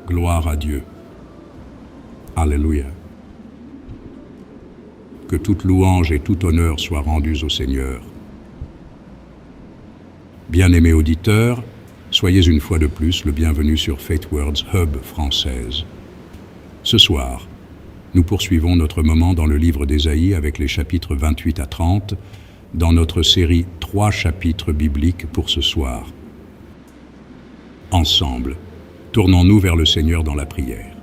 Gloire à Dieu. Alléluia. Que toute louange et tout honneur soient rendus au Seigneur. Bien-aimés auditeurs, soyez une fois de plus le bienvenu sur Faith Words Hub française. Ce soir, nous poursuivons notre moment dans le livre d'Ésaïe avec les chapitres 28 à 30, dans notre série 3 chapitres bibliques pour ce soir. Ensemble, tournons-nous vers le Seigneur dans la prière.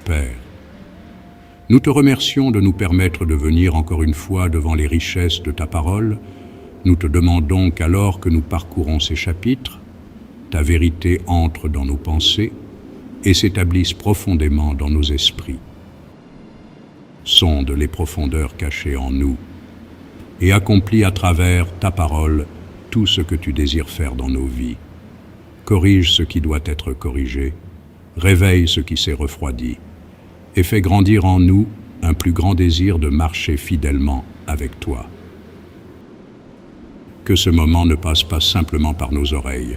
Père, nous te remercions de nous permettre de venir encore une fois devant les richesses de ta parole. Nous te demandons qu'alors que nous parcourons ces chapitres, ta vérité entre dans nos pensées et s'établisse profondément dans nos esprits. Sonde les profondeurs cachées en nous et accomplis à travers ta parole tout ce que tu désires faire dans nos vies. Corrige ce qui doit être corrigé, réveille ce qui s'est refroidi et fais grandir en nous un plus grand désir de marcher fidèlement avec toi. Que ce moment ne passe pas simplement par nos oreilles,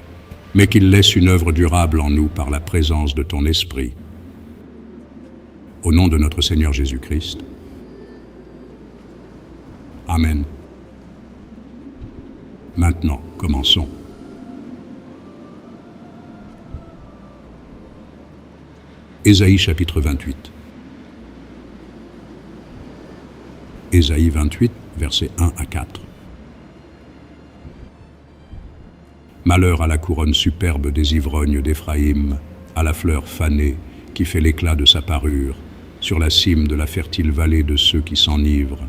mais qu'il laisse une œuvre durable en nous par la présence de ton esprit. Au nom de notre Seigneur Jésus-Christ. Amen. Maintenant, commençons. Ésaïe chapitre 28. Ésaïe 28, versets 1 à 4. Malheur à la couronne superbe des ivrognes d'Éphraïm, à la fleur fanée qui fait l'éclat de sa parure, sur la cime de la fertile vallée de ceux qui s'enivrent.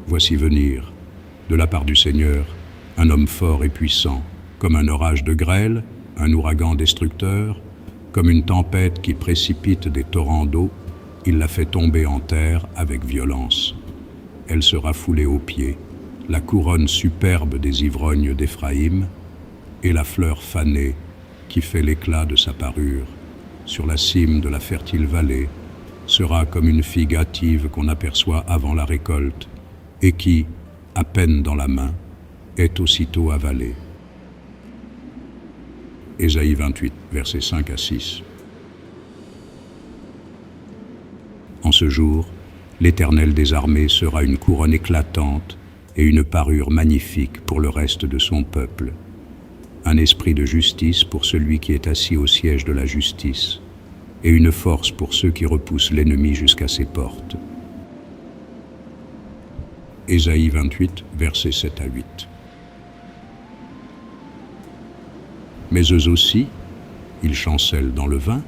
Voici venir, de la part du Seigneur, un homme fort et puissant, comme un orage de grêle, un ouragan destructeur, comme une tempête qui précipite des torrents d'eau, il la fait tomber en terre avec violence. Elle sera foulée aux pieds, la couronne superbe des ivrognes d'Éphraïm, et la fleur fanée qui fait l'éclat de sa parure, sur la cime de la fertile vallée, sera comme une figue hâtive qu'on aperçoit avant la récolte, et qui, à peine dans la main, est aussitôt avalée. Ésaïe 28, versets 5 à 6. En ce jour, l'Éternel des armées sera une couronne éclatante et une parure magnifique pour le reste de son peuple. Un esprit de justice pour celui qui est assis au siège de la justice, et une force pour ceux qui repoussent l'ennemi jusqu'à ses portes. Ésaïe 28, versets 7 à 8. Mais eux aussi, ils chancellent dans le vin,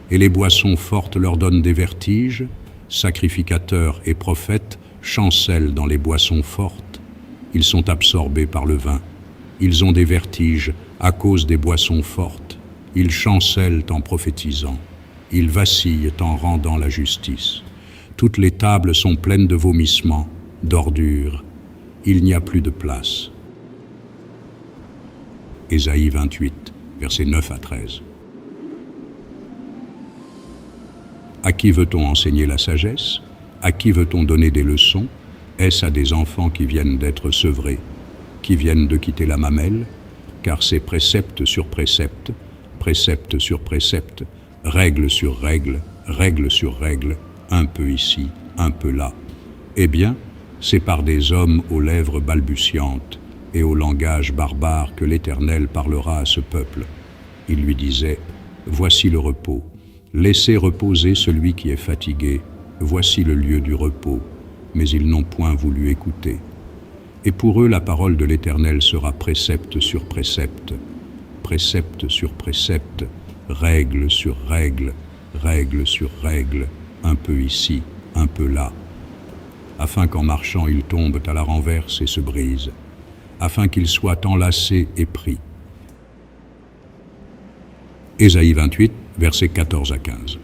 et les boissons fortes leur donnent des vertiges. Sacrificateurs et prophètes chancellent dans les boissons fortes. Ils sont absorbés par le vin. Ils ont des vertiges à cause des boissons fortes. Ils chancellent en prophétisant. Ils vacillent en rendant la justice. Toutes les tables sont pleines de vomissements, d'ordures. Il n'y a plus de place. Ésaïe 28, versets 9 à 13. À qui veut-on enseigner la sagesse? À qui veut-on donner des leçons? Est-ce à des enfants qui viennent d'être sevrés, qui viennent de quitter la mamelle? Car c'est précepte sur précepte, précepte sur précepte, règle sur règle, règle sur règle, un peu ici, un peu là. Eh bien, c'est par des hommes aux lèvres balbutiantes et au langage barbare que l'Éternel parlera à ce peuple. Il lui disait, « Voici le repos. Laissez reposer celui qui est fatigué, voici le lieu du repos. » Mais ils n'ont point voulu écouter. Et pour eux, la parole de l'Éternel sera précepte sur précepte, précepte sur précepte, règle sur règle, règle sur règle, un peu ici, un peu là, afin qu'en marchant ils tombent à la renverse et se brisent, afin qu'ils soient enlacés et pris. Ésaïe 28, versets 14 à 15.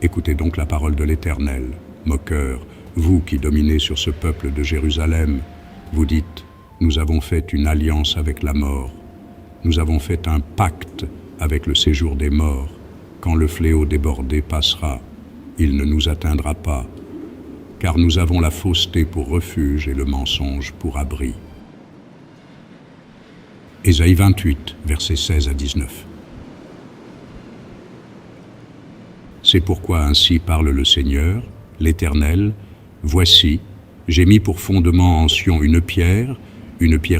Écoutez donc la parole de l'Éternel, moqueurs, vous qui dominez sur ce peuple de Jérusalem. Vous dites, nous avons fait une alliance avec la mort, nous avons fait un pacte avec le séjour des morts. Quand le fléau débordé passera, il ne nous atteindra pas, car nous avons la fausseté pour refuge et le mensonge pour abri. Ésaïe 28, versets 16 à 19. C'est pourquoi ainsi parle le Seigneur, l'Éternel, voici, j'ai mis pour fondement en Sion une pierre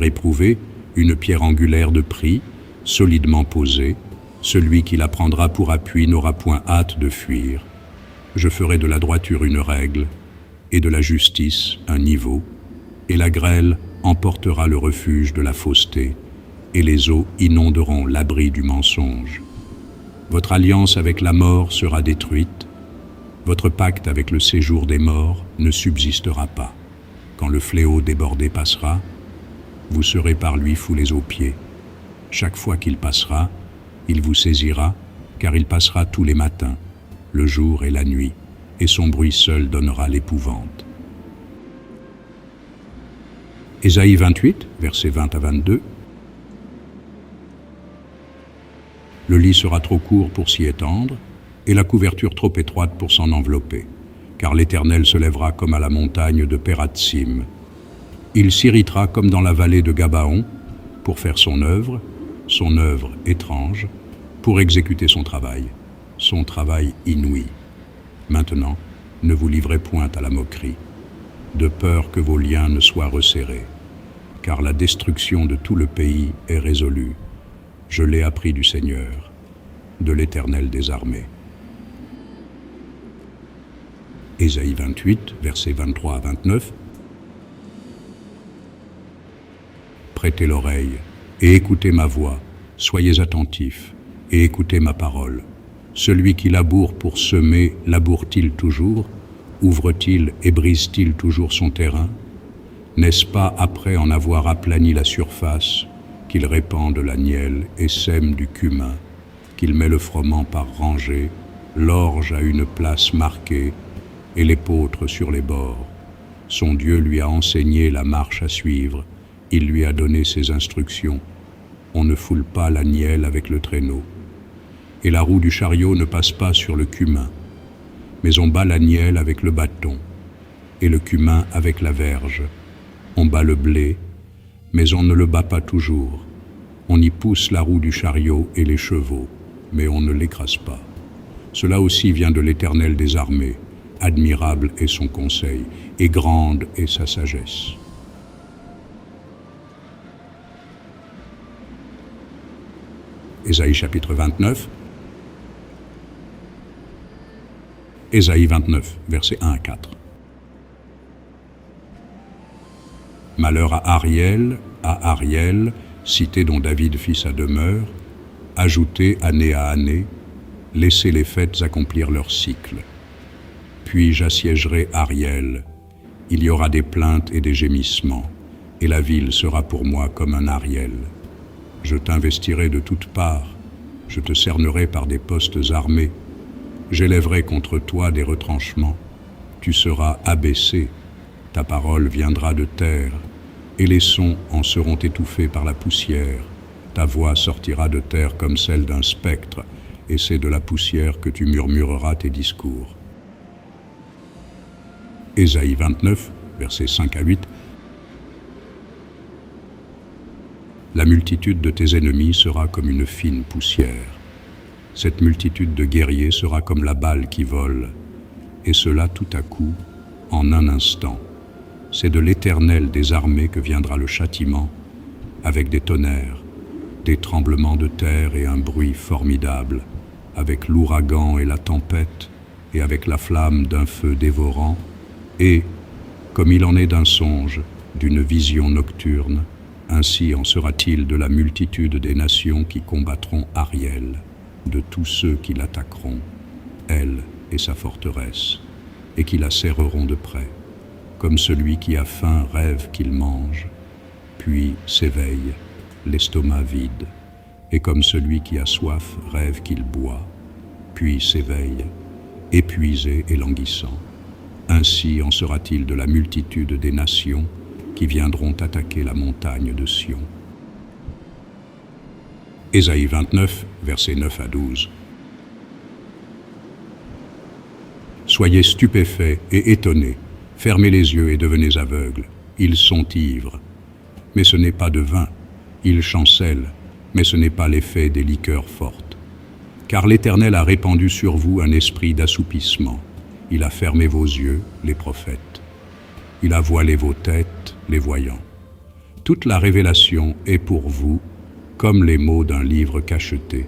éprouvée, une pierre angulaire de prix, solidement posée. Celui qui la prendra pour appui n'aura point hâte de fuir. Je ferai de la droiture une règle, et de la justice un niveau, et la grêle emportera le refuge de la fausseté, et les eaux inonderont l'abri du mensonge. Votre alliance avec la mort sera détruite, votre pacte avec le séjour des morts ne subsistera pas. Quand le fléau débordé passera, vous serez par lui foulés aux pieds. Chaque fois qu'il passera, il vous saisira, car il passera tous les matins, le jour et la nuit, et son bruit seul donnera l'épouvante. Ésaïe 28, versets 20 à 22. Le lit sera trop court pour s'y étendre, et la couverture trop étroite pour s'en envelopper, car l'Éternel se lèvera comme à la montagne de Pératsim. Il s'irritera comme dans la vallée de Gabaon, pour faire son œuvre étrange, pour exécuter son travail inouï. Maintenant, ne vous livrez point à la moquerie, de peur que vos liens ne soient resserrés, car la destruction de tout le pays est résolue. Je l'ai appris du Seigneur, de l'Éternel des armées. Ésaïe 28, versets 23 à 29. Prêtez l'oreille et écoutez ma voix, soyez attentifs et écoutez ma parole. Celui qui laboure pour semer, laboure-t-il toujours? Ouvre-t-il et brise-t-il toujours son terrain? N'est-ce pas après en avoir aplani la surface qu'il répand de la nielle et sème du cumin, qu'il met le froment par rangées, l'orge à une place marquée et l'épeautre sur les bords? Son Dieu lui a enseigné la marche à suivre, il lui a donné ses instructions. On ne foule pas la nielle avec le traîneau, et la roue du chariot ne passe pas sur le cumin, mais on bat la nielle avec le bâton, et le cumin avec la verge. On bat le blé, mais on ne le bat pas toujours. On y pousse la roue du chariot et les chevaux, mais on ne l'écrase pas. Cela aussi vient de l'Éternel des armées. Admirable est son conseil, et grande est sa sagesse. Ésaïe chapitre 29. Ésaïe 29, versets 1 à 4. Malheur à Ariel, cité dont David fit sa demeure, ajoutez année à année, laissez les fêtes accomplir leur cycle. Puis j'assiégerai Ariel, il y aura des plaintes et des gémissements, et la ville sera pour moi comme un Ariel. Je t'investirai de toutes parts, je te cernerai par des postes armés, j'élèverai contre toi des retranchements, tu seras abaissé, ta parole viendra de terre, et les sons en seront étouffés par la poussière. Ta voix sortira de terre comme celle d'un spectre, et c'est de la poussière que tu murmureras tes discours. Ésaïe 29, versets 5 à 8. La multitude de tes ennemis sera comme une fine poussière. Cette multitude de guerriers sera comme la balle qui vole, et cela tout à coup, en un instant. C'est de l'Éternel des armées que viendra le châtiment, avec des tonnerres, des tremblements de terre et un bruit formidable, avec l'ouragan et la tempête, et avec la flamme d'un feu dévorant, et, comme il en est d'un songe, d'une vision nocturne, ainsi en sera-t-il de la multitude des nations qui combattront Ariel, de tous ceux qui l'attaqueront, elle et sa forteresse, et qui la serreront de près. Comme celui qui a faim rêve qu'il mange, puis s'éveille, l'estomac vide, et comme celui qui a soif rêve qu'il boit, puis s'éveille, épuisé et languissant. Ainsi en sera-t-il de la multitude des nations qui viendront attaquer la montagne de Sion. Ésaïe 29, versets 9 à 12. Soyez stupéfaits et étonnés, fermez les yeux et devenez aveugles. Ils sont ivres, mais ce n'est pas de vin. Il chancelle, mais ce n'est pas l'effet des liqueurs fortes. Car l'Éternel a répandu sur vous un esprit d'assoupissement. Il a fermé vos yeux, les prophètes. Il a voilé vos têtes, les voyants. Toute la révélation est pour vous comme les mots d'un livre cacheté,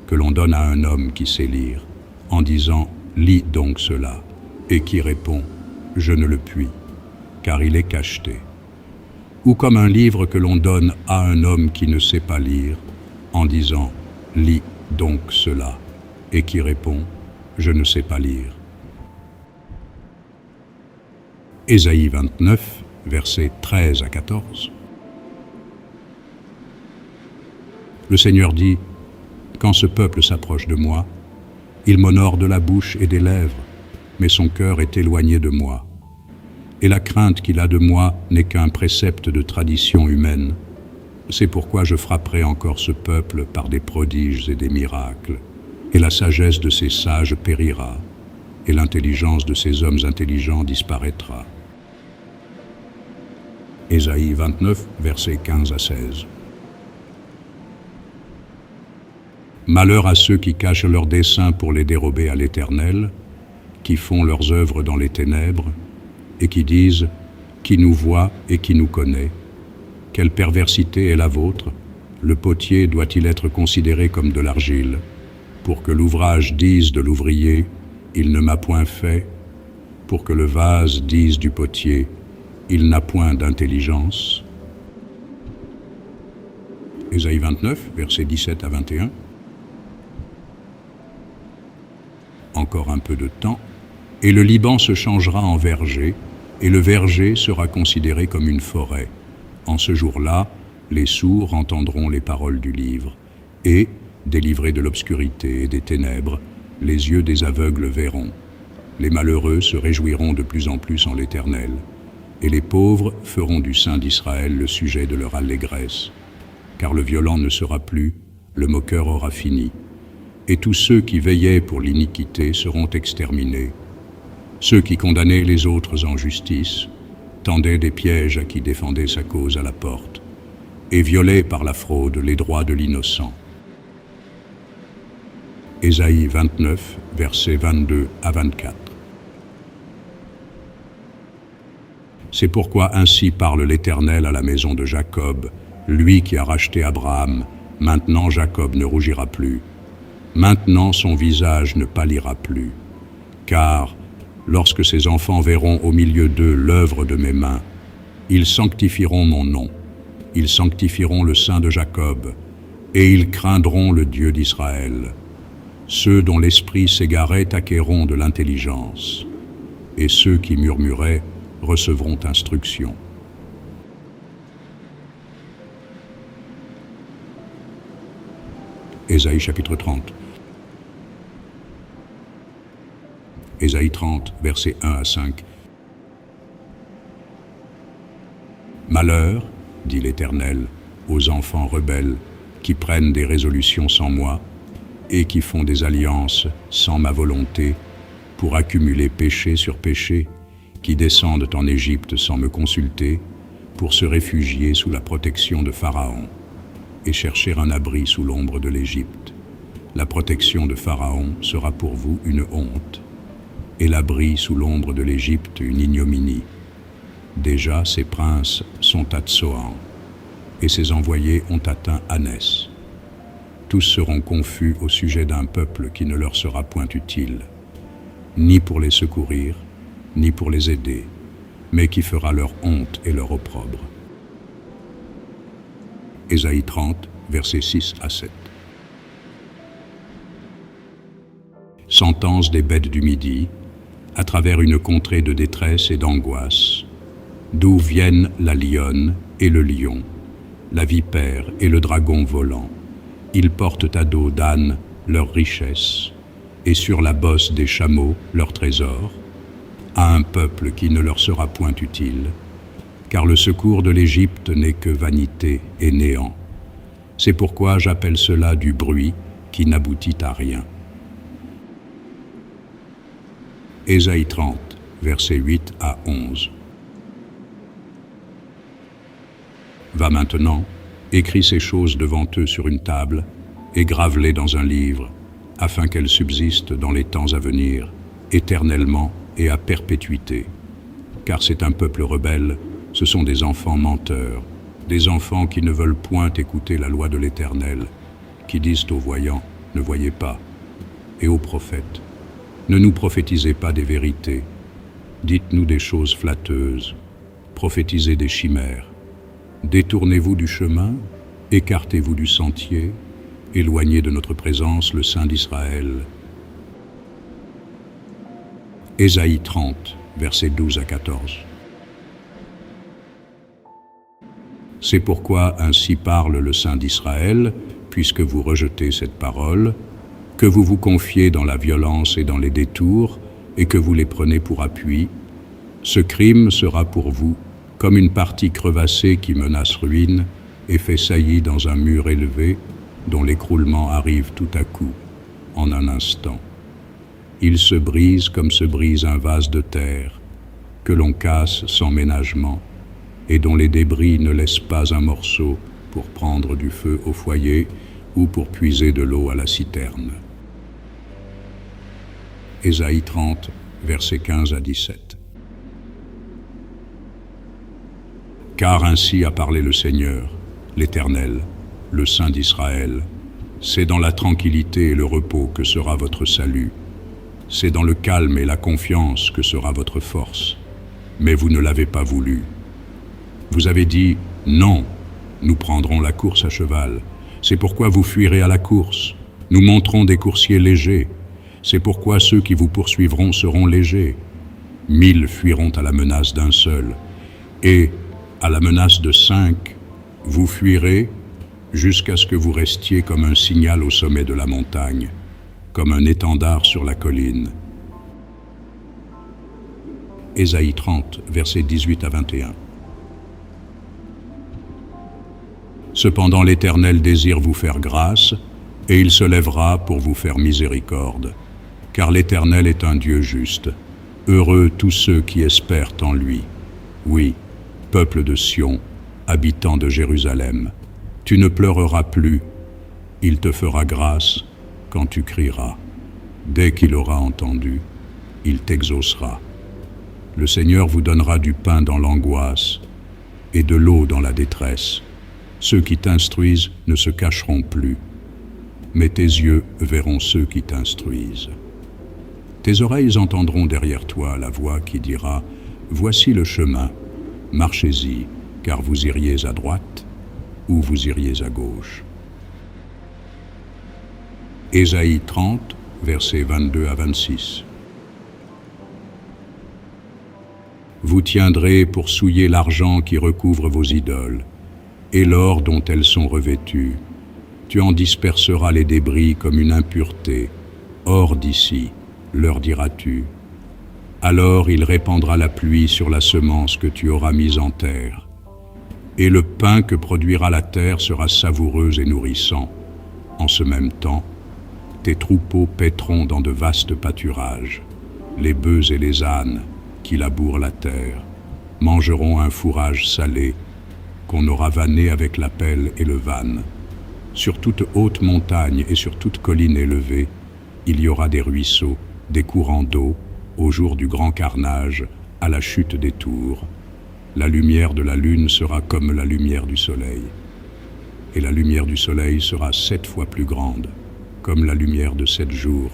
que l'on donne à un homme qui sait lire, en disant « Lis donc cela », et qui répond « Je ne le puis », car il est cacheté. Ou comme un livre que l'on donne à un homme qui ne sait pas lire, en disant « Lis donc cela », et qui répond « Je ne sais pas lire ». Ésaïe 29, versets 13 à 14. Le Seigneur dit, « Quand ce peuple s'approche de moi, il m'honore de la bouche et des lèvres, mais son cœur est éloigné de moi. Et la crainte qu'il a de moi n'est qu'un précepte de tradition humaine. C'est pourquoi je frapperai encore ce peuple par des prodiges et des miracles, et la sagesse de ses sages périra, et l'intelligence de ces hommes intelligents disparaîtra. » Ésaïe 29, versets 15 à 16. Malheur à ceux qui cachent leurs desseins pour les dérober à l'Éternel, qui font leurs œuvres dans les ténèbres, et qui disent « Qui nous voit et qui nous connaît? Quelle perversité est la vôtre? Le potier doit-il être considéré comme de l'argile, pour que l'ouvrage dise de l'ouvrier « Il ne m'a point fait », pour que le vase dise du potier « Il n'a point d'intelligence ». Ésaïe 29, versets 17 à 21. Encore un peu de temps, et le Liban se changera en verger, et le verger sera considéré comme une forêt. En ce jour-là, les sourds entendront les paroles du livre, et, délivrés de l'obscurité et des ténèbres, les yeux des aveugles verront. Les malheureux se réjouiront de plus en plus en l'Éternel, et les pauvres feront du Saint d'Israël le sujet de leur allégresse. Car le violent ne sera plus, le moqueur aura fini, et tous ceux qui veillaient pour l'iniquité seront exterminés. Ceux qui condamnaient les autres en justice tendaient des pièges à qui défendait sa cause à la porte, et violaient par la fraude les droits de l'innocent. Ésaïe 29, versets 22 à 24. C'est pourquoi ainsi parle l'Éternel à la maison de Jacob, lui qui a racheté Abraham. Maintenant Jacob ne rougira plus. Maintenant son visage ne pâlira plus. Car, lorsque ses enfants verront au milieu d'eux l'œuvre de mes mains, ils sanctifieront mon nom, ils sanctifieront le Saint de Jacob, et ils craindront le Dieu d'Israël. Ceux dont l'esprit s'égarait acquerront de l'intelligence, et ceux qui murmuraient recevront instruction. Ésaïe chapitre 30. Ésaïe 30, versets 1 à 5. Malheur, dit l'Éternel, aux enfants rebelles qui prennent des résolutions sans moi et qui font des alliances sans ma volonté pour accumuler péché sur péché, qui descendent en Égypte sans me consulter, pour se réfugier sous la protection de Pharaon et chercher un abri sous l'ombre de l'Égypte. La protection de Pharaon sera pour vous une honte, et l'abri sous l'ombre de l'Égypte une ignominie. Déjà ses princes sont à Tsoan, et ses envoyés ont atteint Anès. Tous seront confus au sujet d'un peuple qui ne leur sera point utile, ni pour les secourir, ni pour les aider, mais qui fera leur honte et leur opprobre. Ésaïe 30, versets 6 à 7. Sentence des bêtes du Midi, à travers une contrée de détresse et d'angoisse, d'où viennent la lionne et le lion, la vipère et le dragon volant. Ils portent à dos d'âne leur richesse, et sur la bosse des chameaux leur trésor, à un peuple qui ne leur sera point utile, car le secours de l'Égypte n'est que vanité et néant. C'est pourquoi j'appelle cela du bruit qui n'aboutit à rien. Ésaïe 30, versets 8 à 11. Va maintenant, Écris ces choses devant eux sur une table et grave-les dans un livre, afin qu'elles subsistent dans les temps à venir, éternellement et à perpétuité. Car c'est un peuple rebelle, ce sont des enfants menteurs, des enfants qui ne veulent point écouter la loi de l'Éternel, qui disent aux voyants, ne voyez pas, et aux prophètes, ne nous prophétisez pas des vérités, dites-nous des choses flatteuses, prophétisez des chimères. Détournez-vous du chemin, écartez-vous du sentier, éloignez de notre présence le Saint d'Israël. Ésaïe 30, versets 12 à 14. C'est pourquoi ainsi parle le Saint d'Israël, puisque vous rejetez cette parole, que vous vous confiez dans la violence et dans les détours, et que vous les prenez pour appui, ce crime sera pour vous comme une partie crevassée qui menace ruine et fait saillie dans un mur élevé dont l'écroulement arrive tout à coup, en un instant. Il se brise comme se brise un vase de terre, que l'on casse sans ménagement, et dont les débris ne laissent pas un morceau pour prendre du feu au foyer ou pour puiser de l'eau à la citerne. Ésaïe 30, versets 15 à 17. Car ainsi a parlé le Seigneur, l'Éternel, le Saint d'Israël. C'est dans la tranquillité et le repos que sera votre salut. C'est dans le calme et la confiance que sera votre force. Mais vous ne l'avez pas voulu. Vous avez dit, non, nous prendrons la course à cheval. C'est pourquoi vous fuirez à la course. Nous monterons des coursiers légers. C'est pourquoi ceux qui vous poursuivront seront légers. 1000 fuiront à la menace d'un seul. Et, à la menace de 5, vous fuirez jusqu'à ce que vous restiez comme un signal au sommet de la montagne, comme un étendard sur la colline. Ésaïe 30, versets 18 à 21. Cependant l'Éternel désire vous faire grâce, et il se lèvera pour vous faire miséricorde. Car l'Éternel est un Dieu juste. Heureux tous ceux qui espèrent en lui. Oui, peuple de Sion, habitant de Jérusalem, tu ne pleureras plus, il te fera grâce quand tu crieras. Dès qu'il aura entendu, il t'exaucera. Le Seigneur vous donnera du pain dans l'angoisse et de l'eau dans la détresse. Ceux qui t'instruisent ne se cacheront plus, mais tes yeux verront ceux qui t'instruisent. Tes oreilles entendront derrière toi la voix qui dira « Voici le chemin, marchez-y, car vous iriez à droite ou vous iriez à gauche. » Ésaïe 30, versets 22 à 26. Vous tiendrez pour souiller l'argent qui recouvre vos idoles, et l'or dont elles sont revêtues. Tu en disperseras les débris comme une impureté. Hors d'ici, leur diras-tu. Alors il répandra la pluie sur la semence que tu auras mise en terre. Et le pain que produira la terre sera savoureux et nourrissant. En ce même temps, tes troupeaux paîtront dans de vastes pâturages. Les bœufs et les ânes, qui labourent la terre, mangeront un fourrage salé, qu'on aura vanné avec la pelle et le vanne. Sur toute haute montagne et sur toute colline élevée, il y aura des ruisseaux, des courants d'eau, au jour du grand carnage, à la chute des tours. La lumière de la lune sera comme la lumière du soleil. Et la lumière du soleil sera 7 fois plus grande, comme la lumière de 7 jours,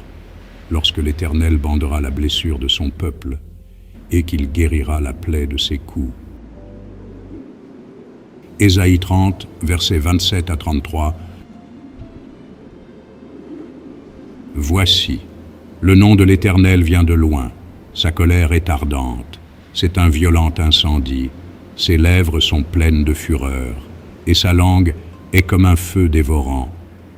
lorsque l'Éternel bandera la blessure de son peuple, et qu'il guérira la plaie de ses coups. Ésaïe 30, versets 27 à 33. Voici, le nom de l'Éternel vient de loin, sa colère est ardente, c'est un violent incendie, ses lèvres sont pleines de fureur, et sa langue est comme un feu dévorant.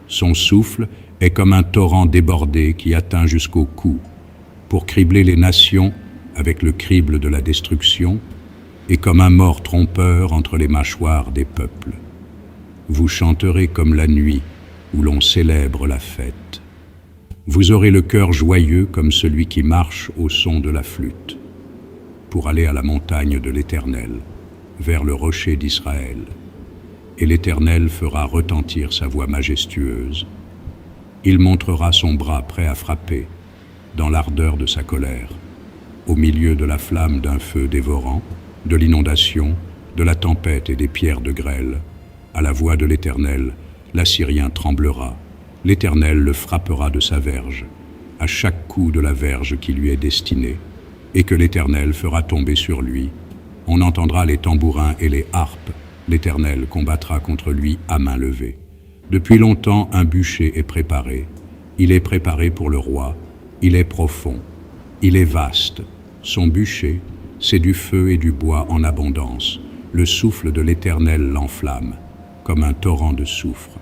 Son souffle est comme un torrent débordé qui atteint jusqu'au cou, pour cribler les nations avec le crible de la destruction, et comme un mort trompeur entre les mâchoires des peuples. Vous chanterez comme la nuit où l'on célèbre la fête. Vous aurez le cœur joyeux comme celui qui marche au son de la flûte, pour aller à la montagne de l'Éternel, vers le rocher d'Israël. et l'Éternel fera retentir sa voix majestueuse. Il montrera son bras prêt à frapper, dans l'ardeur de sa colère, au milieu de la flamme d'un feu dévorant, de l'inondation, de la tempête et des pierres de grêle. À la voix de l'Éternel, l'Assyrien tremblera. L'Éternel le frappera de sa verge, à chaque coup de la verge qui lui est destinée, et que l'Éternel fera tomber sur lui. On entendra les tambourins et les harpes. L'Éternel combattra contre lui à main levée. Depuis longtemps, un bûcher est préparé. Il est préparé pour le roi. Il est profond. Il est vaste. Son bûcher, c'est du feu et du bois en abondance. Le souffle de l'Éternel l'enflamme, comme un torrent de soufre.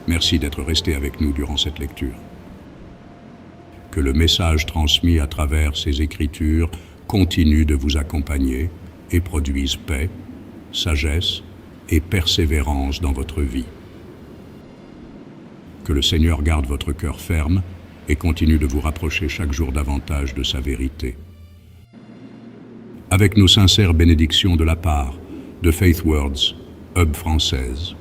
Merci d'être resté avec nous durant cette lecture. Que le message transmis à travers ces écritures continue de vous accompagner et produise paix, sagesse et persévérance dans votre vie. Que le Seigneur garde votre cœur ferme et continue de vous rapprocher chaque jour davantage de sa vérité. Avec nos sincères bénédictions de la part de Faith Words, Hub française.